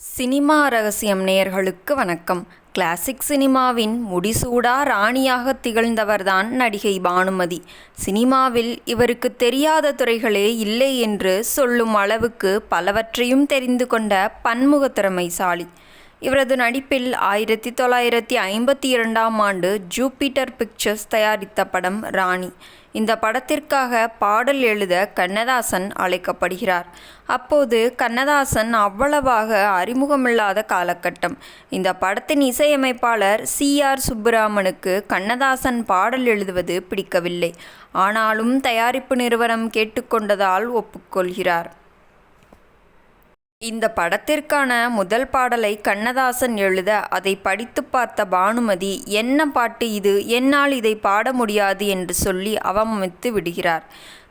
Cinema ரகசியம் நேயர்களுக்கு வணக்கம். கிளாசிக் சினிமாவின் முடிசூடா ராணியாக திகழ்ந்தவர்தான் நடிகை பானுமதி. சினிமாவில் இவருக்கு தெரியாத துறைகளே இல்லை என்று சொல்லும் அளவுக்கு பலவற்றையும் தெரிந்து கொண்ட பன்முக திறமைசாலி. இவரது நடிப்பில் 1952ஆம் ஆண்டு ஜூபிட்டர் பிக்சர்ஸ் தயாரித்த படம் ராணி. இந்த படத்திற்காக பாடல் எழுத கண்ணதாசன் அழைக்கப்படுகிறார். அப்போது கண்ணதாசன் அவ்வளவாக அறிமுகமில்லாத காலகட்டம். இந்த படத்தின் இசையமைப்பாளர் CR சுப்புராமனுக்கு கண்ணதாசன் பாடல் எழுதுவது பிடிக்கவில்லை. ஆனாலும் தயாரிப்பு நிறுவனம் கேட்டுக்கொண்டதால் ஒப்புக்கொள்கிறார். இந்த படத்திற்கான முதல் பாடலை கண்ணதாசன் எழுத அதை படித்து பார்த்த பானுமதி, என்ன பாட்டு இது, என்னால் இதை பாட முடியாது என்று சொல்லி அவமதித்து விடுகிறார்.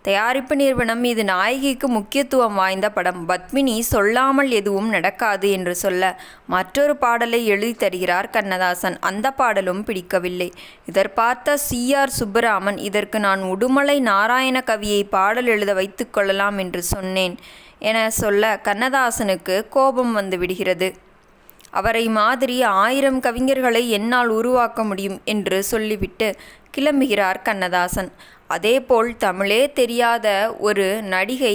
தயாரிப்பு நிறுவனம் இது நாயகிக்கு முக்கியத்துவம் வாய்ந்த படம், பத்மினி சொல்லாமல் எதுவும் நடக்காது என்று சொல்ல மற்றொரு பாடலை எழுதி தருகிறார் கண்ணதாசன். அந்த பாடலும் பிடிக்கவில்லை. இதை பார்த்த CR சுப்புராமன், இதற்கு நான் உடுமலை நாராயண கவியை பாடல் எழுத வைத்து கொள்ளலாம் என்று சொன்னேன் என சொல்ல கண்ணதாசனுக்கு கோபம் வந்து விடுகிறது. அவரை மாதிரி 1000 கவிஞர்களை என்னால் உருவாக்க முடியும் என்று சொல்லிவிட்டு கிளம்புகிறார் கண்ணதாசன். அதேபோல் தமிழே தெரியாத ஒரு நடிகை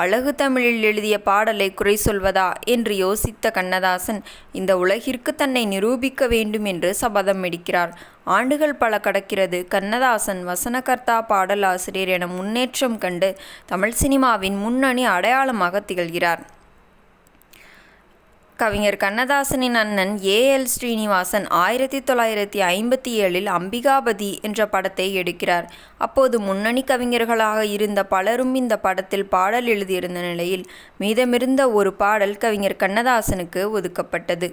அழகு தமிழில் எழுதிய பாடலை குறை சொல்வதா என்று யோசித்த கண்ணதாசன் இந்த உலகிற்கு தன்னை நிரூபிக்க வேண்டும் என்று சபதம் எடுக்கிறார். ஆண்டுகள் பல கடக்கிறது. கண்ணதாசன் வசனகர்த்தா, பாடலாசிரியர் என முன்னேற்றம் கண்டு தமிழ் சினிமாவின் முன்னணி அடையாளமாக திகழ்கிறார். கவிஞர் கண்ணதாசனின் அண்ணன் AL ஸ்ரீனிவாசன் 1957இல் அம்பிகாபதி என்ற படத்தை எடுக்கிறார். அப்போது முன்னணி கவிஞர்களாக இருந்த பலரும் இந்த படத்தில் பாடல் எழுதியிருந்த நிலையில் மீதமிருந்த ஒரு பாடல் கவிஞர் கண்ணதாசனுக்கு ஒதுக்கப்பட்டது.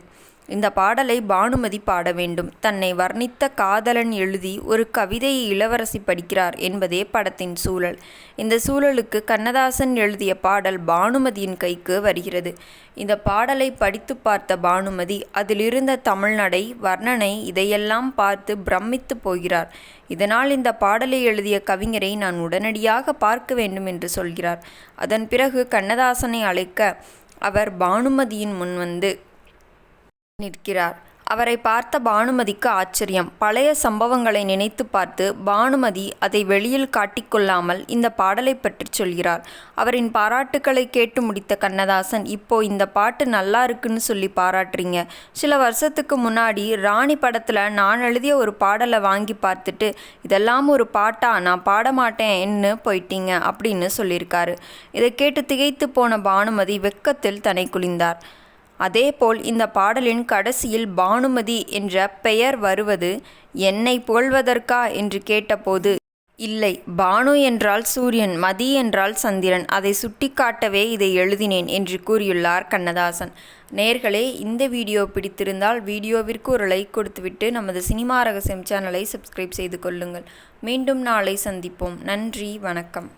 இந்த பாடலை பானுமதி பாட வேண்டும். தன்னை வர்ணித்த காதலன் எழுதி ஒரு கவிதையை இளவரசி படிக்கிறார் என்பதே படத்தின் சூழல். இந்த சூழலுக்கு கண்ணதாசன் எழுதிய பாடல் பானுமதியின் கைக்கு வருகிறது. இந்த பாடலை படித்து பார்த்த பானுமதி அதிலிருந்த தமிழ்நடை, வர்ணனை இதையெல்லாம் பார்த்து பிரமித்து போகிறார். இதனால் இந்த பாடலை எழுதிய கவிஞரை நான் உடனடியாக பார்க்க வேண்டும் என்று சொல்கிறார். அதன் பிறகு கண்ணதாசனை அழைக்க அவர் பானுமதியின் முன் வந்து நிற்கிறார். அவரை பார்த்த பானுமதிக்கு ஆச்சரியம். பழைய சம்பவங்களை நினைத்து பார்த்து பானுமதி அதை வெளியில் காட்டிக்கொள்ளாமல் இந்த பாடலை பற்றி சொல்கிறார். அவரின் பாராட்டுக்களை கேட்டு முடித்த கண்ணதாசன், இப்போ இந்த பாட்டு நல்லா இருக்குன்னு சொல்லி பாராட்டுறீங்க. சில வருஷத்துக்கு முன்னாடி ராணி படத்தில் நான் எழுதிய ஒரு பாடலை வாங்கி பார்த்துட்டு இதெல்லாம் ஒரு பாட்டா, நான் பாட மாட்டேன்னு போயிட்டீங்க அப்படின்னு சொல்லியிருக்காரு. இதை கேட்டு திகைத்து போன பானுமதி வெட்கத்தில் தன்னை குனிந்தார். அதேபோல் இந்த பாடலின் கடைசியில் பானுமதி என்ற பெயர் வருவது என்னை புகழ்வதற்கா என்று கேட்டபோது, இல்லை, பானு என்றால் சூரியன், மதி என்றால் சந்திரன், அதை சுட்டிக்காட்டவே இதை எழுதினேன் என்று கூறியுள்ளார் கண்ணதாசன். நேயர்களே, இந்த வீடியோ பிடித்திருந்தால் வீடியோவிற்கு ஒரு லைக் கொடுத்துவிட்டு நமது சினிமா ரகசியம் சேனலை சப்ஸ்கிரைப் செய்து கொள்ளுங்கள். மீண்டும் நாளை சந்திப்போம். நன்றி, வணக்கம்.